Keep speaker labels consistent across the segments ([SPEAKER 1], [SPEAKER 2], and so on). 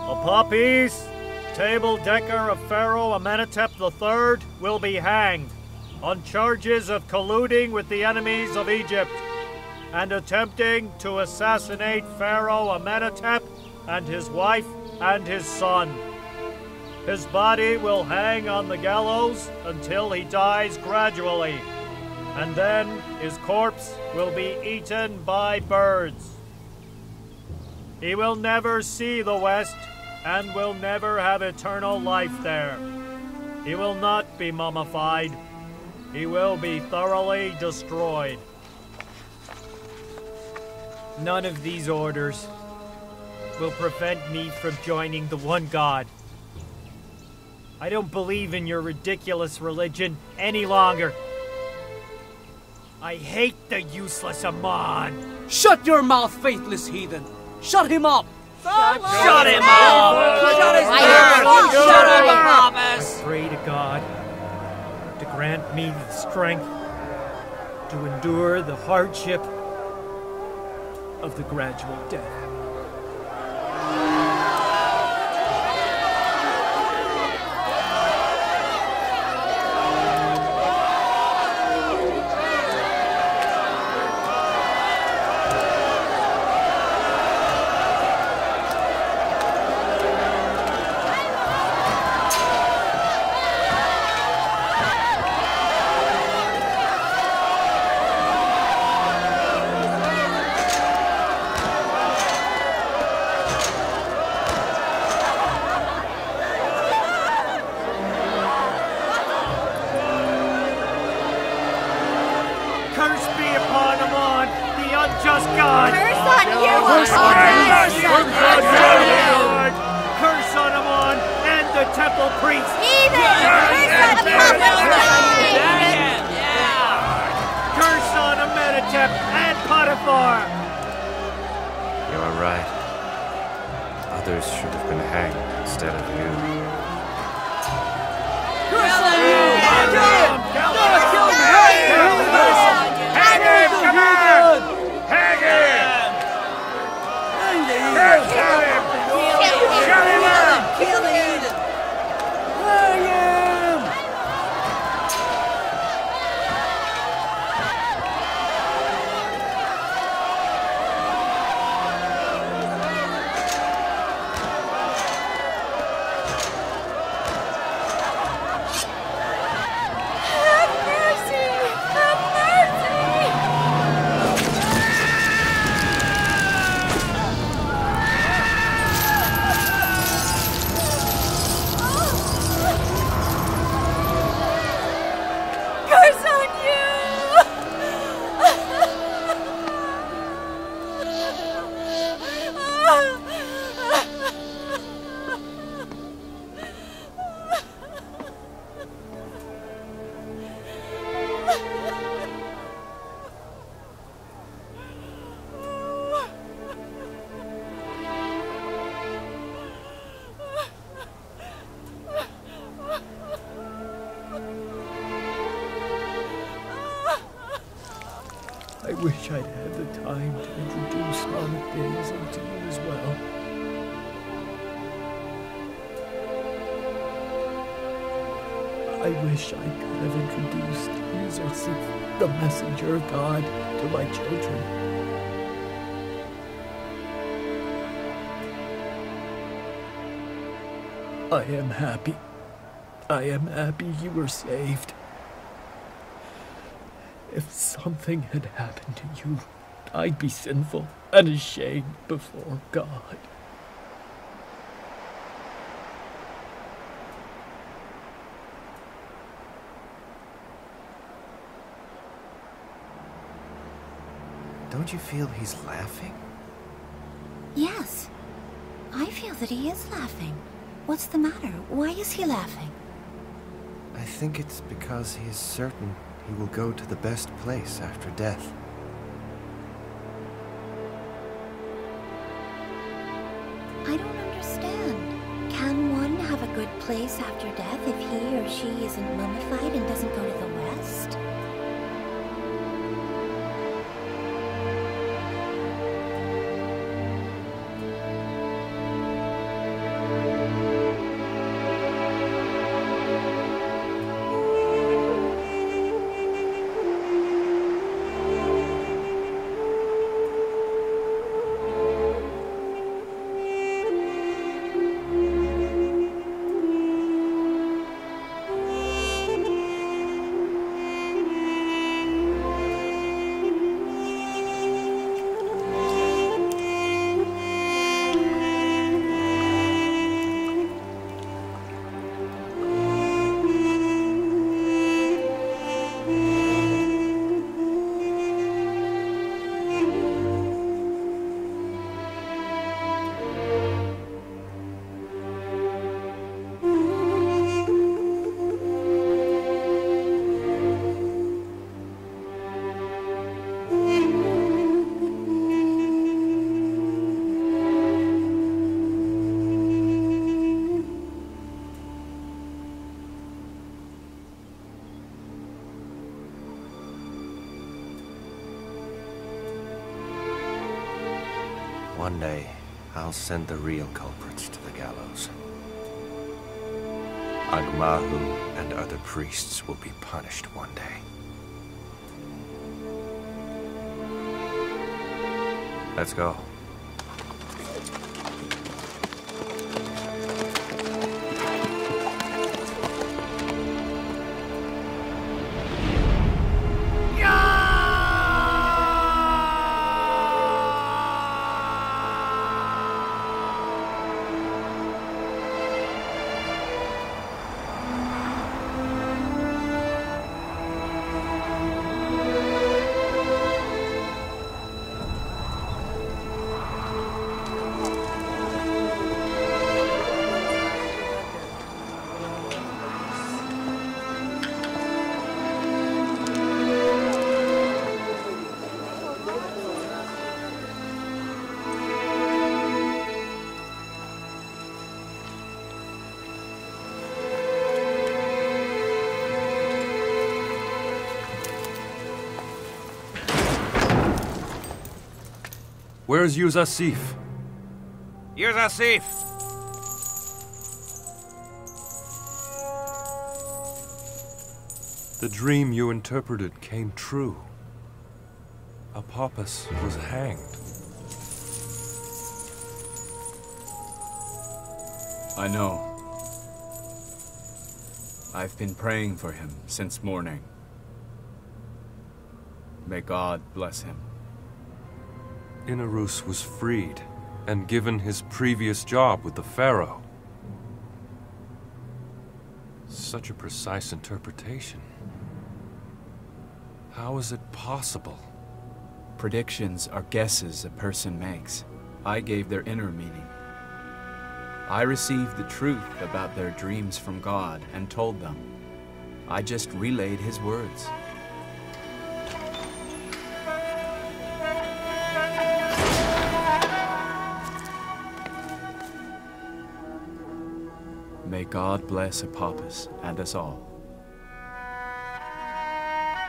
[SPEAKER 1] Apopis, table decker of Pharaoh Amenhotep III, will be hanged on charges of colluding with the enemies of Egypt and attempting to assassinate Pharaoh Amenhotep and his wife and his son. His body will hang on the gallows until he dies gradually, and then his corpse will be eaten by birds. He will never see the West and will never have eternal life there. He will not be mummified. He will be thoroughly destroyed.
[SPEAKER 2] None of these orders will prevent me from joining the one God. I don't believe in your ridiculous religion any longer. I hate the useless Amon.
[SPEAKER 3] Shut your mouth, faithless heathen! Shut him up!
[SPEAKER 2] Shut him up!
[SPEAKER 3] Shut his mouth! Shut up, Apopis!
[SPEAKER 2] I pray to God to grant me the strength to endure the hardship of the gradual death.
[SPEAKER 1] and Potifar!
[SPEAKER 4] You are right. Others should have been hanged instead of you.
[SPEAKER 2] I wish I'd had the time to introduce Mama Daisy to you as well. I wish I could have introduced Yusuf, the messenger of God, to my children. I am happy. I am happy you were saved. If something had happened to you, I'd be sinful and ashamed before God.
[SPEAKER 4] Don't you feel he's laughing?
[SPEAKER 5] Yes. I feel that he is laughing. What's the matter? Why is he laughing?
[SPEAKER 4] I think it's because he is certain he will go to the best place after death.
[SPEAKER 5] I don't understand. place after death if he or she isn't mummified and doesn't go to the west?
[SPEAKER 4] One day, I'll send the real culprits to the gallows. Agmahu and other priests will be punished one day. Let's go.
[SPEAKER 6] Where's Yusuf?
[SPEAKER 4] Yusuf!
[SPEAKER 6] The dream you interpreted came true. Apophis was hanged.
[SPEAKER 7] I know. I've been praying for him since morning. May God bless him.
[SPEAKER 6] Inarus was freed and given his previous job with the Pharaoh. Such a precise interpretation. How is it possible?
[SPEAKER 7] Predictions are guesses a person makes. I gave their inner meaning. I received the truth about their dreams from God and told them. I just relayed his words. May God bless Apophis and us all.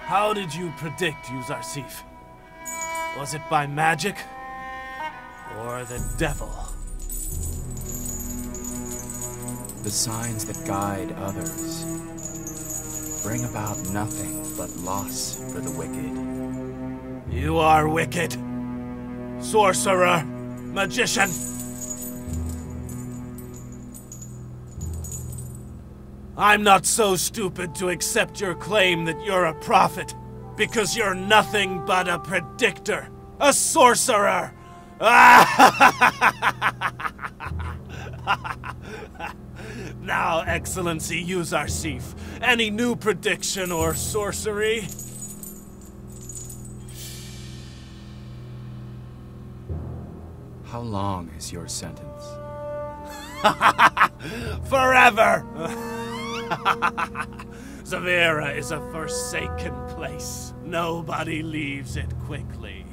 [SPEAKER 8] How did you predict, Yusuf? Was it by magic? Or the devil?
[SPEAKER 7] The signs that guide others bring about nothing but loss for the wicked.
[SPEAKER 8] You are wicked. Sorcerer. Magician. I'm not so stupid to accept your claim that you're a prophet, because you're nothing but a predictor, a sorcerer. Now, Excellency Yusuf, any new prediction or sorcery?
[SPEAKER 7] How long is your sentence?
[SPEAKER 8] Forever! Zavira is a forsaken place. Nobody leaves it quickly.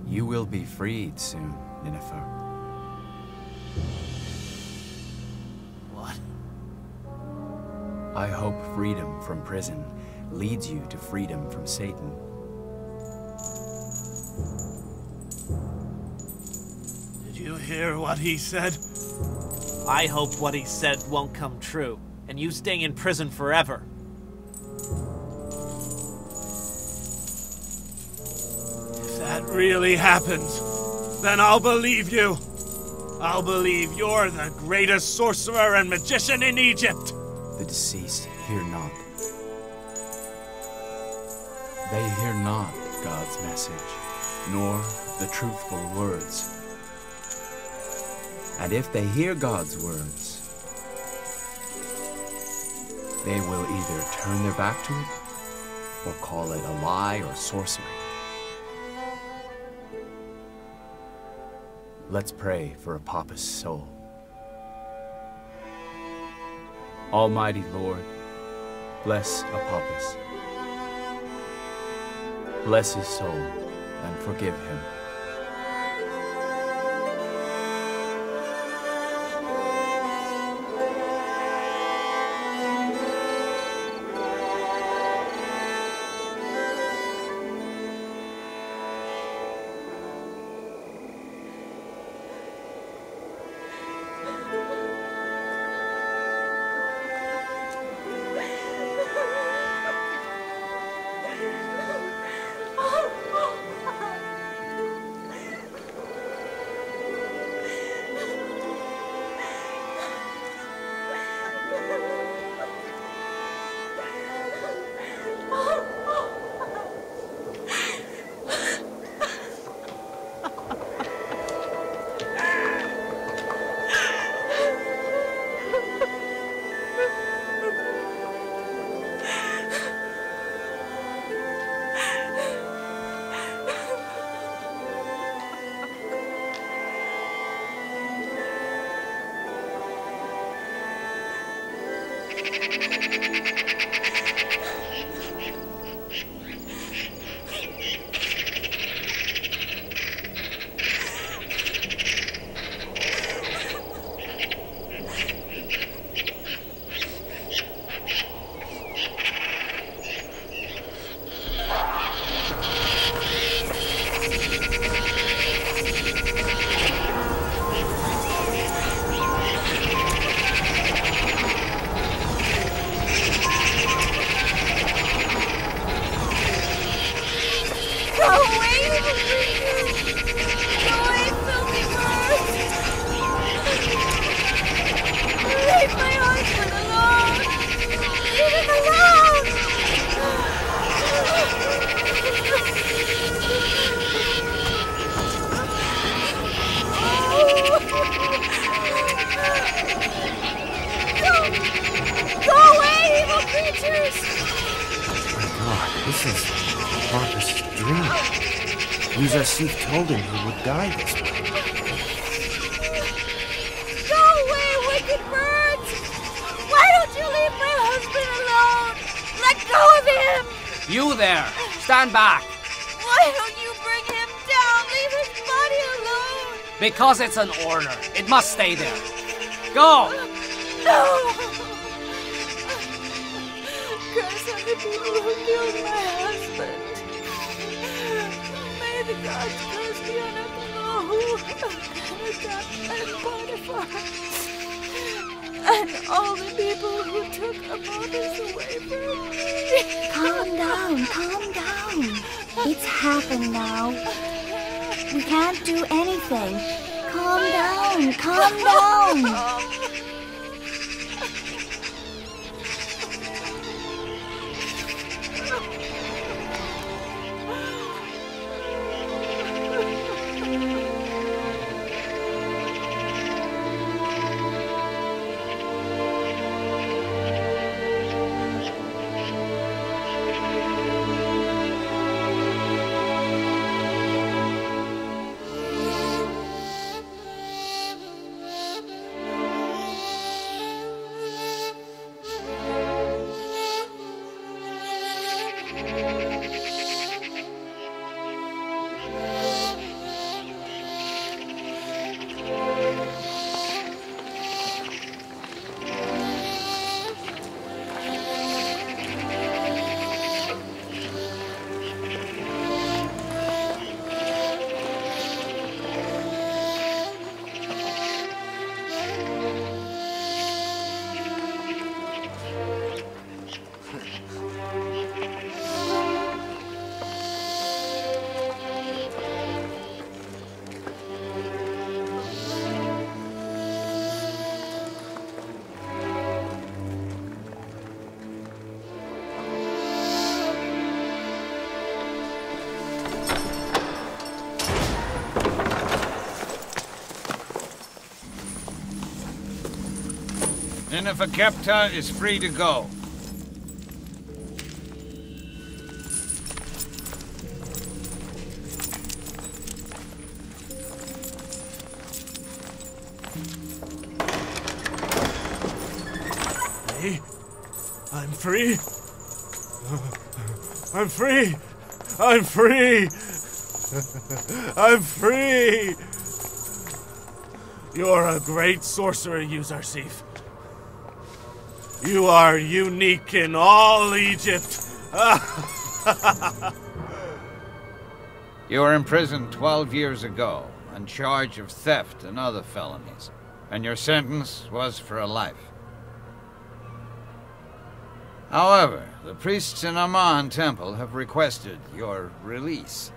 [SPEAKER 7] You will be freed soon, Nineveh. I hope freedom from prison leads you to freedom from Satan.
[SPEAKER 8] Did you hear what he said?
[SPEAKER 3] I hope what he said won't come true, and you staying in prison forever.
[SPEAKER 8] If that really happens, then I'll believe you. I'll believe you're the greatest sorcerer and magician in Egypt.
[SPEAKER 7] The deceased hear not. They hear not God's message, nor the truthful words. And if they hear God's words, they will either turn their back to it, or call it a lie or sorcery. Let's pray for Apopus' soul. Almighty Lord, bless Apopus. Bless his soul and forgive him.
[SPEAKER 4] Yusuf told him he would die this way.
[SPEAKER 5] Go away, wicked birds! Why don't you leave my husband alone? Let go of him!
[SPEAKER 3] You there! Stand back!
[SPEAKER 5] Why don't you bring him down? Leave his body alone!
[SPEAKER 3] Because it's an order. It must stay there. Go!
[SPEAKER 5] No! Curse on the people who killed my husband. May the gods curse me on and Potifar. And all the people who took Apopus away from me. Calm down. It's happened now. We can't do anything. Calm down.
[SPEAKER 9] Benefactor is free to go.
[SPEAKER 8] I'm free. I'm free. I'm free. I'm free. You're a great sorcerer, Yusuf. You are unique in all Egypt.
[SPEAKER 9] You were imprisoned 12 years ago on charge of theft and other felonies, and your sentence was for a life. However, the priests in Aman Temple have requested your release.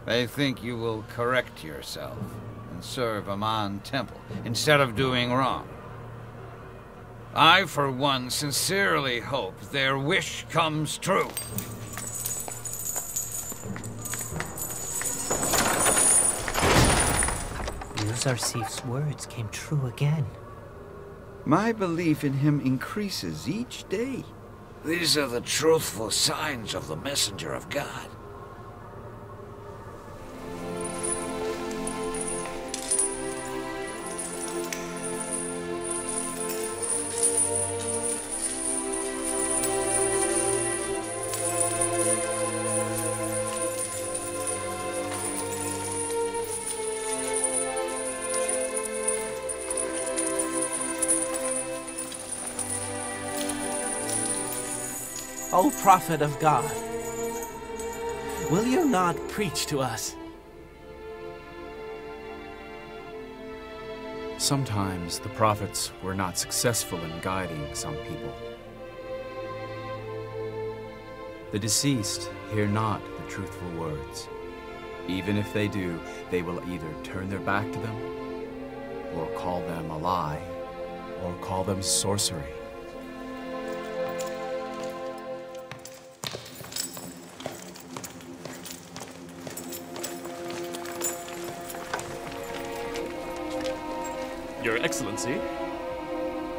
[SPEAKER 9] They think you will correct yourself and serve Aman Temple instead of doing wrong. I, for one, sincerely hope their wish comes true.
[SPEAKER 10] Yusuf's words came true again.
[SPEAKER 9] My belief in him increases each day. These are the truthful signs of the messenger of God.
[SPEAKER 3] O prophet of God, will you not preach to us?
[SPEAKER 7] Sometimes the prophets were not successful in guiding some people. The deceased hear not the truthful words. Even if they do, they will either turn their back to them, or call them a lie, or call them sorcery.
[SPEAKER 8] Your Excellency?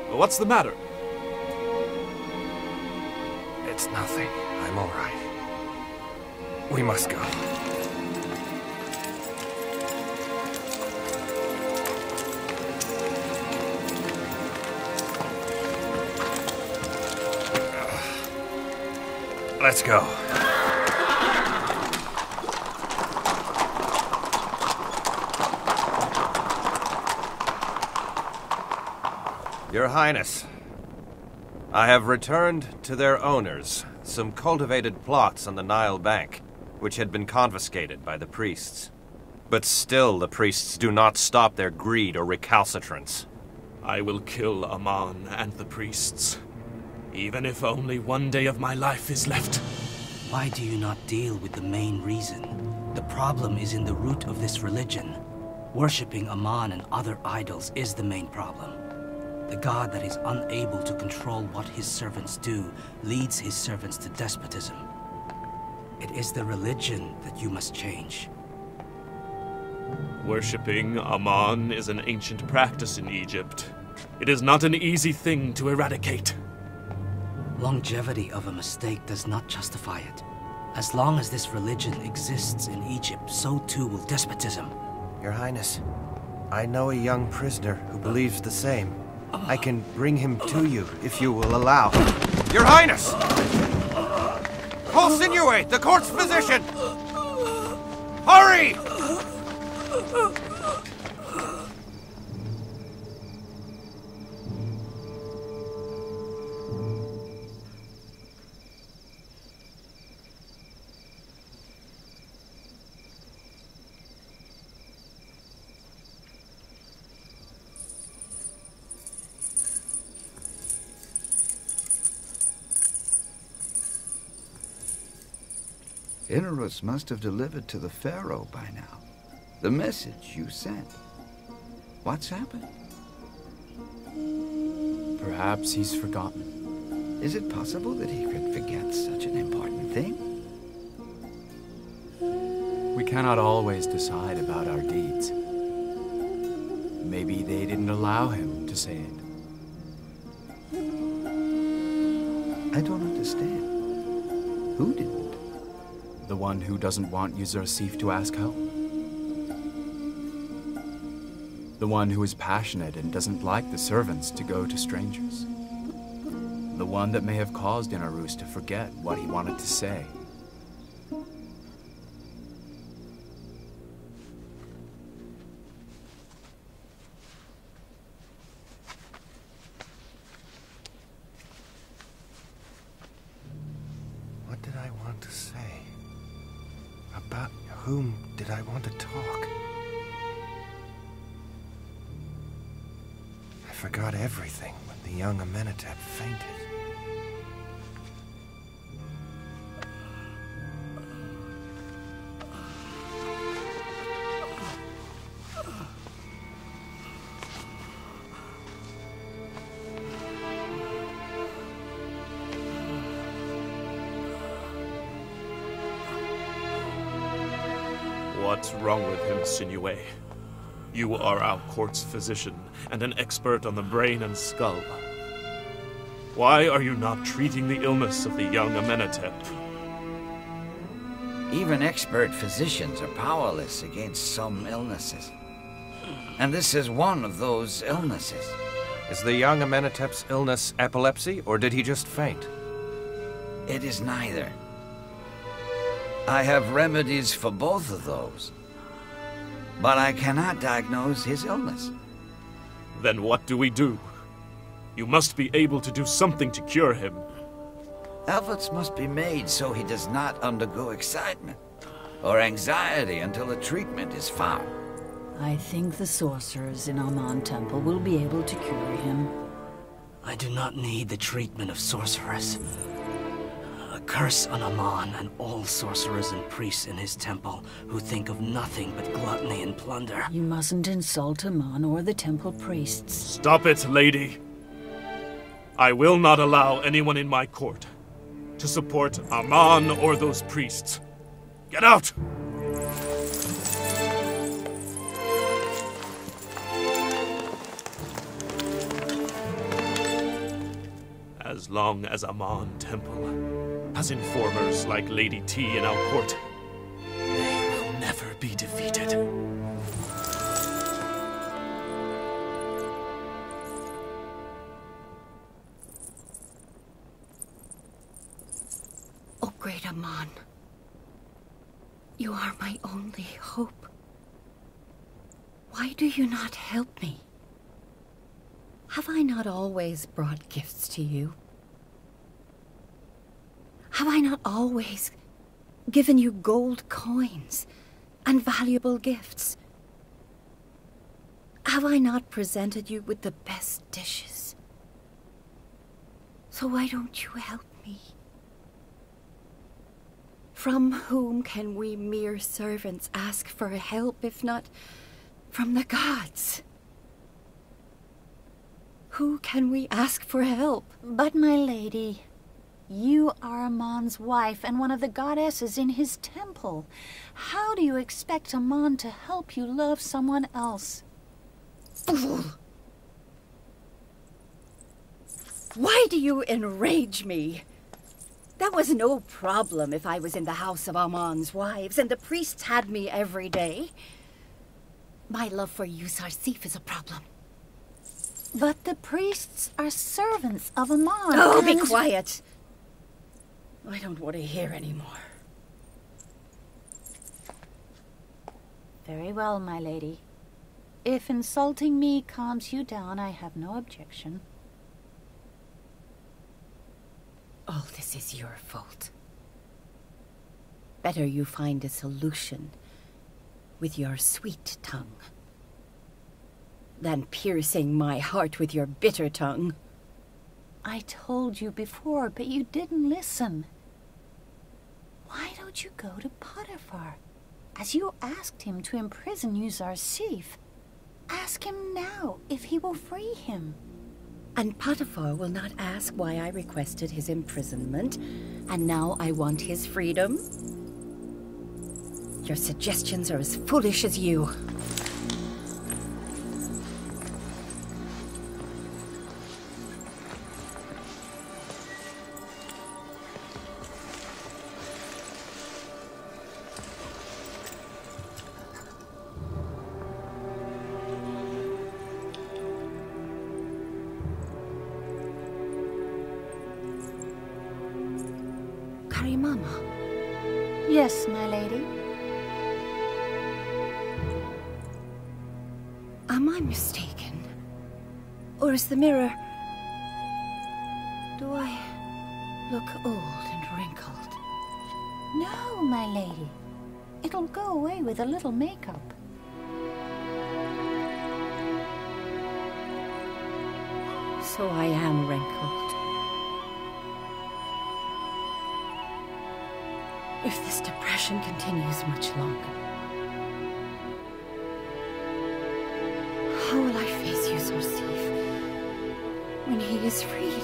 [SPEAKER 8] What's the matter?
[SPEAKER 4] It's nothing. I'm all right. We must go. Let's go. Your Highness, I have returned to their owners some cultivated plots on the Nile bank, which had been confiscated by the priests. But still the priests do not stop their greed or recalcitrance.
[SPEAKER 8] I will kill Aman and the priests, even if only one day of my life is left.
[SPEAKER 10] Why do you not deal with the main reason? The problem is in the root of this religion. Worshipping Aman and other idols is the main problem. The god that is unable to control what his servants do leads his servants to despotism. It is the religion that you must change.
[SPEAKER 8] Worshipping Aman is an ancient practice in Egypt. It is not an easy thing to eradicate.
[SPEAKER 10] Longevity of a mistake does not justify it. As long as this religion exists in Egypt, so too will despotism.
[SPEAKER 4] Your Highness, I know a young prisoner who believes the same. I can bring him to you if you will allow. Your Highness! Call Sinuate, the court's physician! Hurry!
[SPEAKER 9] Inarus must have delivered to the Pharaoh by now. The message you sent. What's happened?
[SPEAKER 7] Perhaps he's forgotten.
[SPEAKER 9] Is it possible that he could forget such an important thing?
[SPEAKER 7] We cannot always decide about our deeds. Maybe they didn't allow him to say it.
[SPEAKER 9] I don't understand. Who didn't?
[SPEAKER 7] The one who doesn't want Yusuf to ask help. The one who is passionate and doesn't like the servants to go to strangers. The one that may have caused Inarus to forget what he wanted to say.
[SPEAKER 4] What did I want to say? About whom did I want to talk? I forgot everything when the young Amenhotep fainted.
[SPEAKER 8] What's wrong with him, Sinué? You are our court's physician and an expert on the brain and skull. Why are you not treating the illness of the young Amenhotep?
[SPEAKER 9] Even expert physicians are powerless against some illnesses. And this is one of those illnesses.
[SPEAKER 4] Is the young Amenhotep's illness epilepsy, or did he just faint?
[SPEAKER 9] It is neither. I have remedies for both of those. But I cannot diagnose his illness.
[SPEAKER 8] Then what do we do? You must be able to do something to cure him.
[SPEAKER 9] Efforts must be made so he does not undergo excitement or anxiety until a treatment is found.
[SPEAKER 5] I think the sorcerers in Aman Temple will be able to cure him.
[SPEAKER 10] I do not need the treatment of sorcerers. A curse on Aman and all sorcerers and priests in his temple who think of nothing but gluttony and plunder.
[SPEAKER 5] You mustn't insult Aman or the temple priests.
[SPEAKER 8] Stop it, lady. I will not allow anyone in my court to support Aman or those priests. Get out! As long as Aman Temple has informers like Lady T in our court, they will never be defeated.
[SPEAKER 5] Oh, great Aman. You are my only hope. Why do you not help me? Have I not always brought gifts to you? Have I not always given you gold coins and valuable gifts? Have I not presented you with the best dishes? So why don't you help me? From whom can we mere servants ask for help if not from the gods? Who can we ask for help?
[SPEAKER 11] But my lady, you are Amon's wife and one of the goddesses in his temple. How do you expect Amon to help you love someone else?
[SPEAKER 5] Fool! Why do you enrage me? That was no problem if I was in the house of Amon's wives and the priests had me every day. My love for you, Sarsif, is a problem.
[SPEAKER 11] But the priests are servants of Amon.
[SPEAKER 5] Oh, be quiet! I don't want to hear anymore.
[SPEAKER 11] Very well, my lady. If insulting me calms you down, I have no objection.
[SPEAKER 5] All this is your fault. Better you find a solution with your sweet tongue than piercing my heart with your bitter tongue.
[SPEAKER 11] I told you before, but you didn't listen. Why don't you go to Potifar? As you asked him to imprison Yusuf, ask him now if he will free him.
[SPEAKER 5] And Potifar will not ask why I requested his imprisonment, and now I want his freedom? Your suggestions are as foolish as you. Karimama?
[SPEAKER 11] Yes, my lady.
[SPEAKER 5] Am I mistaken? Or is the mirror... Do I look old and wrinkled?
[SPEAKER 11] No, my lady. It'll go away with a little makeup.
[SPEAKER 5] So I am wrinkled. If this depression continues much longer, how will I face Yusuf when he is freed?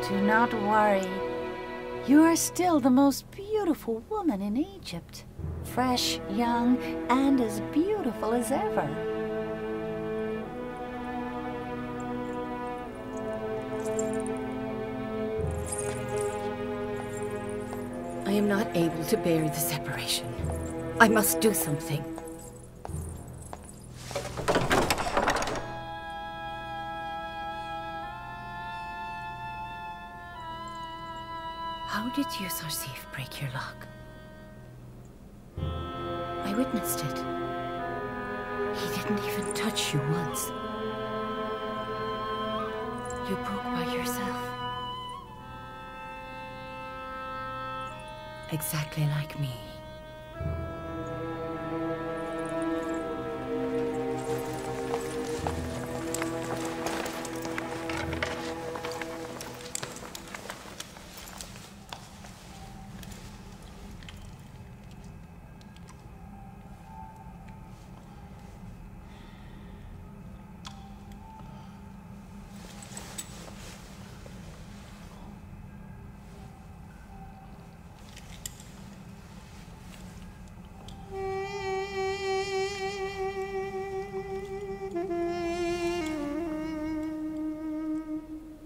[SPEAKER 11] Do not worry. You are still the most beautiful woman in Egypt. Fresh, young, and as beautiful as ever.
[SPEAKER 5] I am not able to bear the separation. I must do something. How did Yusuf break your lock? I witnessed it. He didn't even touch you once. You broke by yourself. Exactly like me.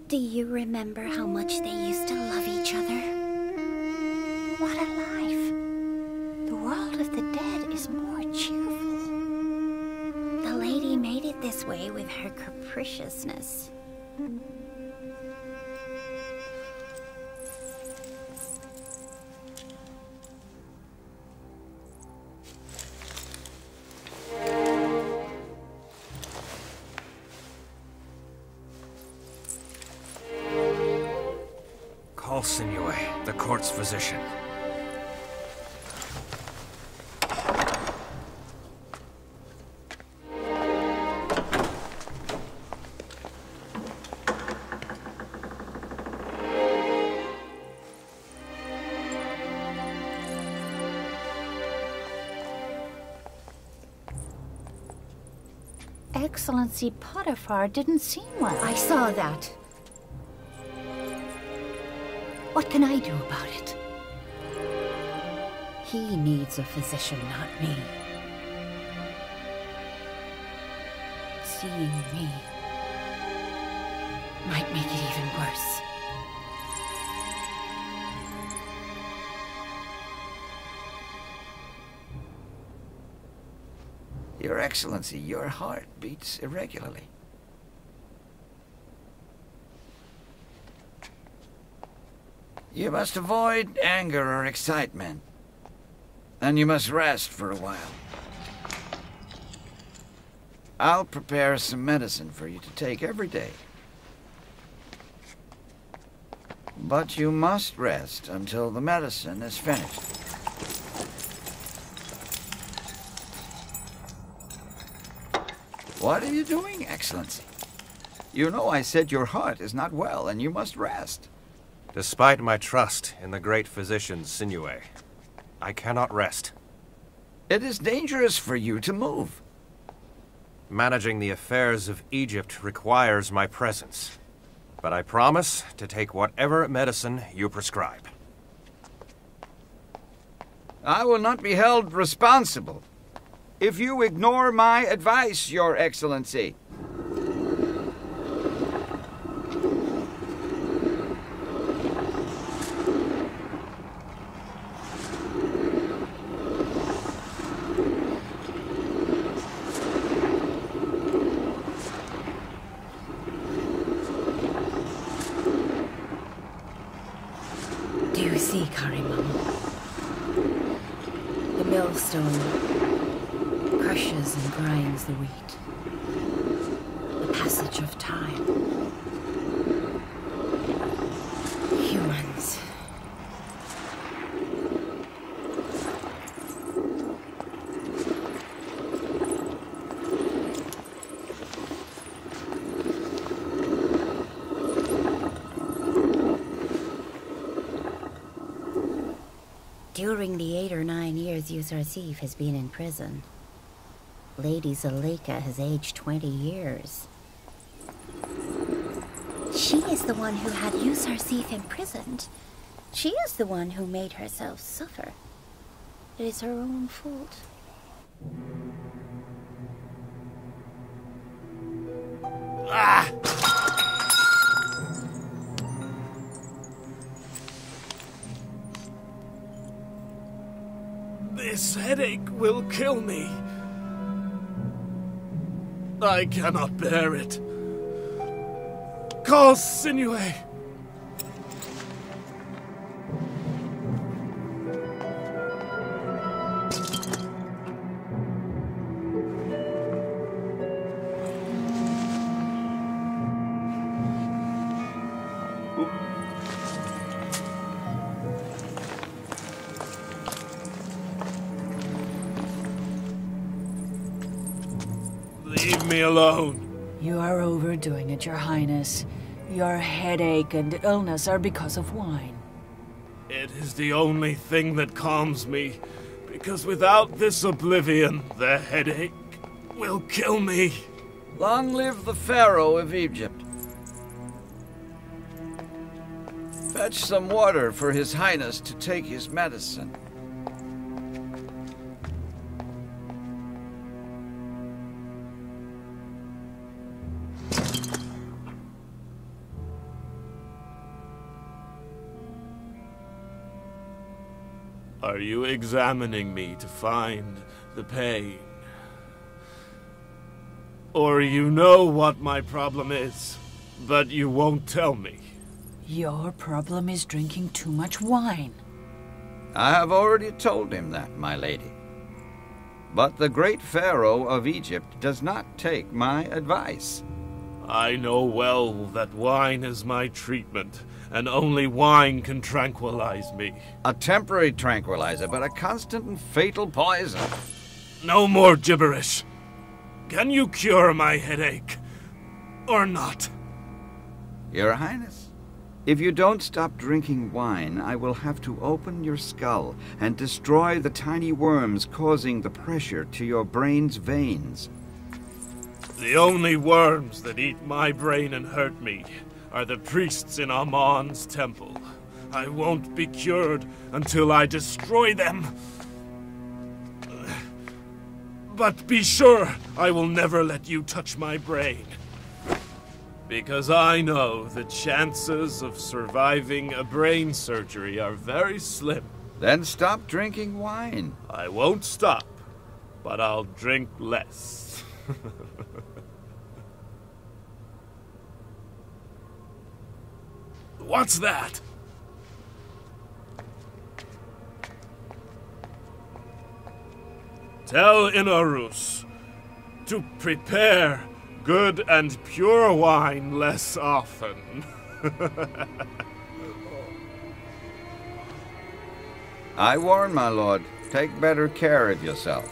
[SPEAKER 12] Do you remember how much they used to love each other?
[SPEAKER 11] What a life! The world of the dead is more cheerful.
[SPEAKER 12] The lady made it this way with her capriciousness.
[SPEAKER 4] Call Sinuwe, the court's physician.
[SPEAKER 11] Excellency Potifar didn't seem well.
[SPEAKER 5] I saw that. What can I do about it? He needs a physician, not me. Seeing me might make it even worse.
[SPEAKER 9] Your Excellency, your heart beats irregularly. You must avoid anger or excitement. And you must rest for a while. I'll prepare some medicine for you to take every day. But you must rest until the medicine is finished. What are you doing, Excellency? You know I said your heart is not well and you must rest.
[SPEAKER 4] Despite my trust in the great physician Sinuwe, I cannot rest.
[SPEAKER 9] It is dangerous for you to move.
[SPEAKER 4] Managing the affairs of Egypt requires my presence, but I promise to take whatever medicine you prescribe.
[SPEAKER 9] I will not be held responsible if you ignore my advice, Your Excellency.
[SPEAKER 5] Do you see, Karimama? millstone crushes and grinds the wheat. The passage of time. Humans.
[SPEAKER 12] During the 8 or 9 years Yusuf has been in prison, Lady Zuleykha has aged 20 years. She is the one who had Yusuf imprisoned. She is the one who made herself suffer. It is her own fault.
[SPEAKER 8] Ah! This headache will kill me. I cannot bear it. Call Sinewe. Leave me alone.
[SPEAKER 11] You are overdoing it, Your Highness. Your headache and illness are because of wine.
[SPEAKER 8] It is the only thing that calms me, because without this oblivion, the headache will kill me.
[SPEAKER 9] Long live the Pharaoh of Egypt. Fetch some water for His Highness to take his medicine.
[SPEAKER 8] Are you examining me to find the pain? Or you know what my problem is, but you won't tell me?
[SPEAKER 11] Your problem is drinking too much wine.
[SPEAKER 9] I have already told him that, my lady. But the great Pharaoh of Egypt does not take my advice.
[SPEAKER 8] I know well that wine is my treatment, and only wine can tranquilize me.
[SPEAKER 9] A temporary tranquilizer, but a constant and fatal poison.
[SPEAKER 8] No more gibberish. Can you cure my headache? Or not?
[SPEAKER 9] Your Highness, if you don't stop drinking wine, I will have to open your skull and destroy the tiny worms causing the pressure to your brain's veins.
[SPEAKER 8] The only worms that eat my brain and hurt me are the priests in Amon's temple. I won't be cured until I destroy them. But be sure I will never let you touch my brain. Because I know the chances of surviving a brain surgery are very slim.
[SPEAKER 9] Then stop drinking wine.
[SPEAKER 8] I won't stop, but I'll drink less. What's that? Tell Inarus to prepare good and pure wine less often.
[SPEAKER 9] I warn, my lord, take better care of yourself.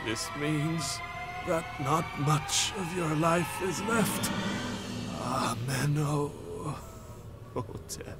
[SPEAKER 8] This means that not much of your life is left. Amen, Hotep.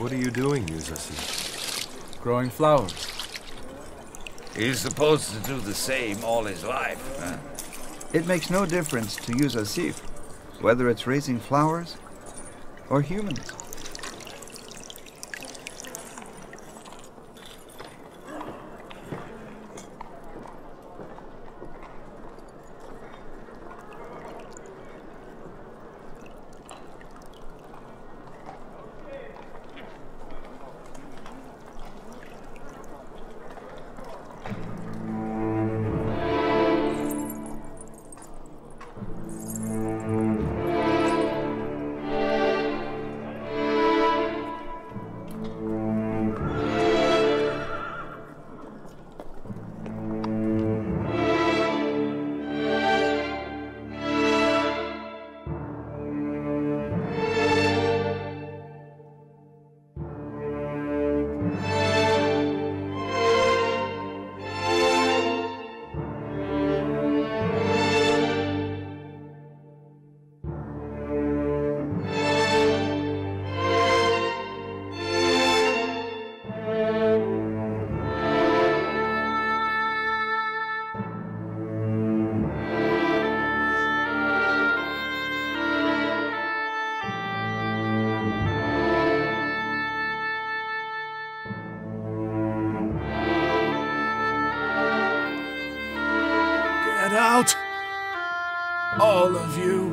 [SPEAKER 6] What are you doing, Yusuf?
[SPEAKER 7] Growing flowers.
[SPEAKER 9] He's supposed to do the same all his life, huh?
[SPEAKER 13] It makes no difference to Yusuf, whether it's raising flowers or humans.
[SPEAKER 8] Out! All of you!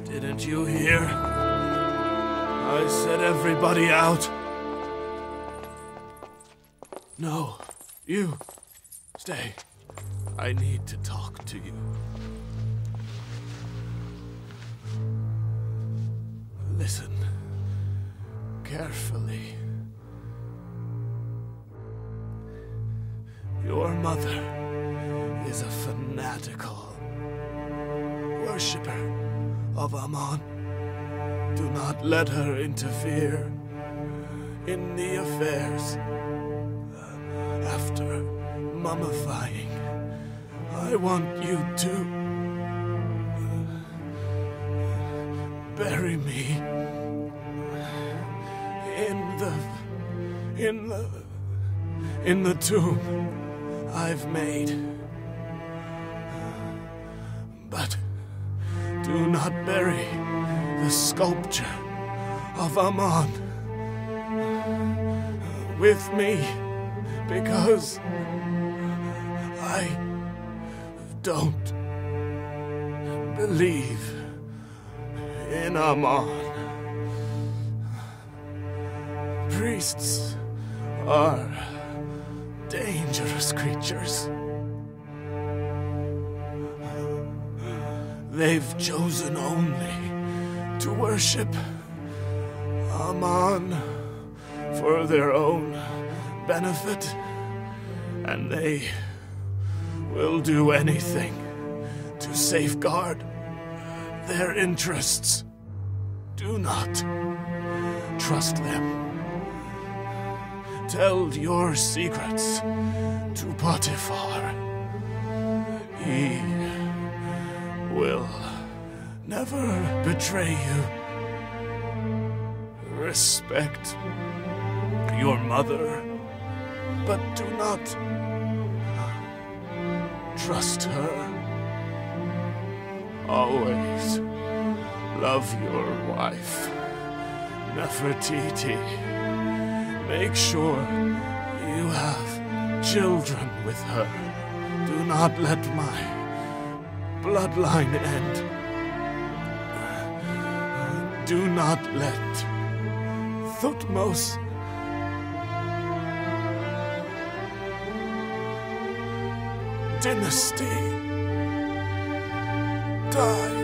[SPEAKER 8] Didn't you hear? I said everybody out. No, you. Stay. I need to talk to you. Listen carefully. Your mother is a fanatical worshipper of Ammon. Do not let her interfere in the affairs. After mummifying, I want you to bury me in the tomb I've made. But do not bury the sculpture of Ammon with me, because I don't believe in Ammon. Priests are dangerous creatures. They've chosen only to worship Ammon for their own benefit, and they will do anything to safeguard their interests. Do not trust them. Tell your secrets to Potifar. He will never betray you. Respect your mother, but do not trust her. Always love your wife, Nefertiti. Make sure you have children with her. Do not let my bloodline end. Do not let Thutmose dynasty die.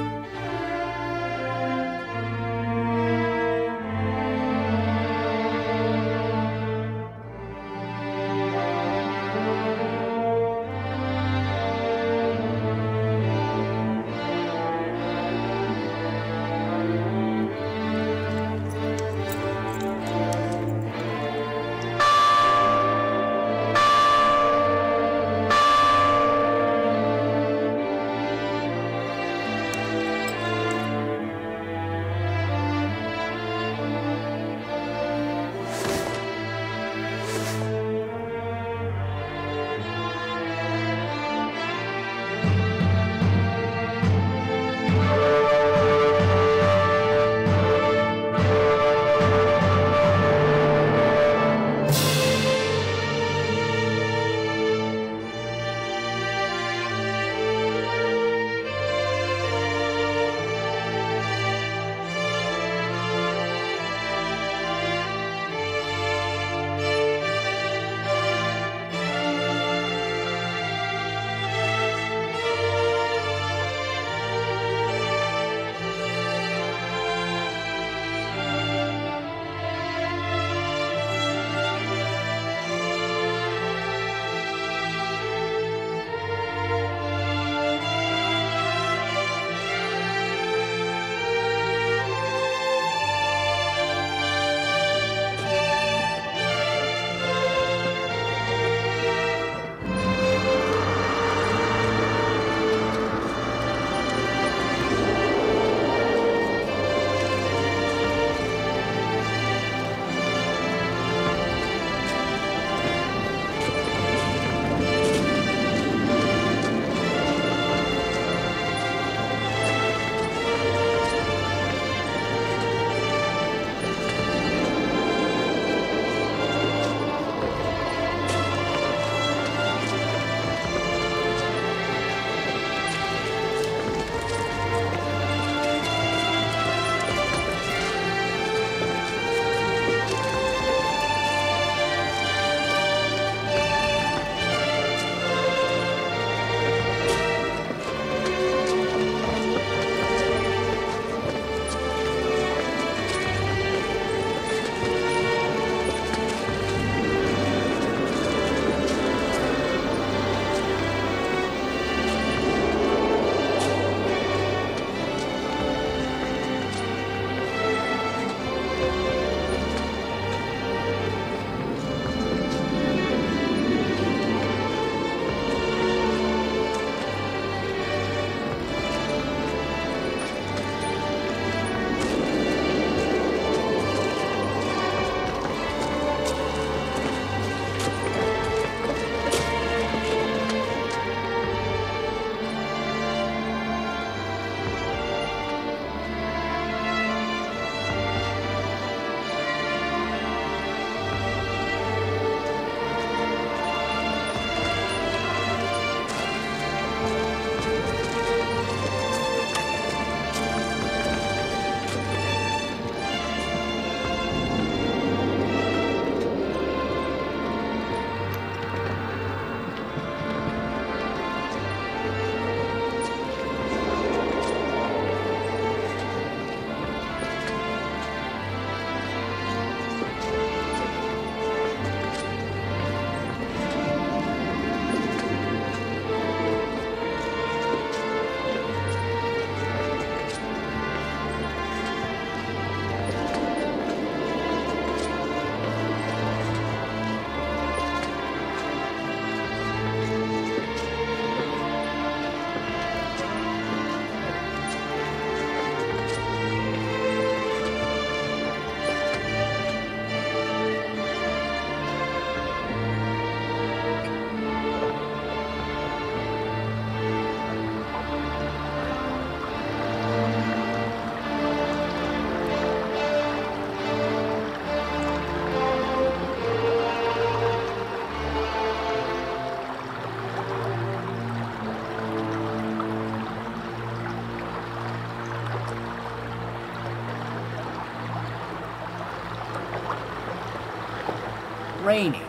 [SPEAKER 10] reigning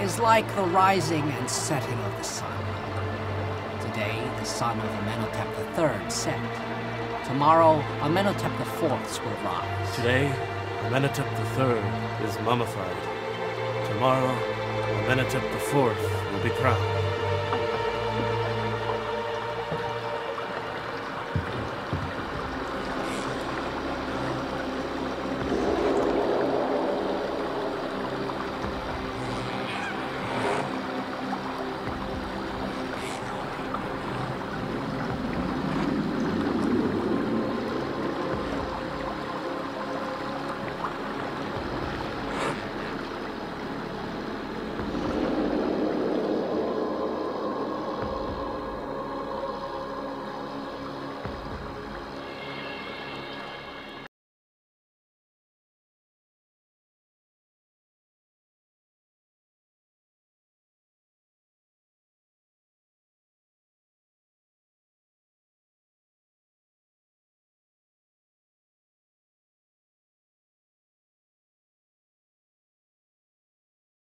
[SPEAKER 10] is like the rising and setting of the sun. Today, the son of Amenhotep III set. Tomorrow, Amenhotep IV will rise.
[SPEAKER 14] Today, Amenhotep III is mummified. Tomorrow, Amenhotep IV will be crowned.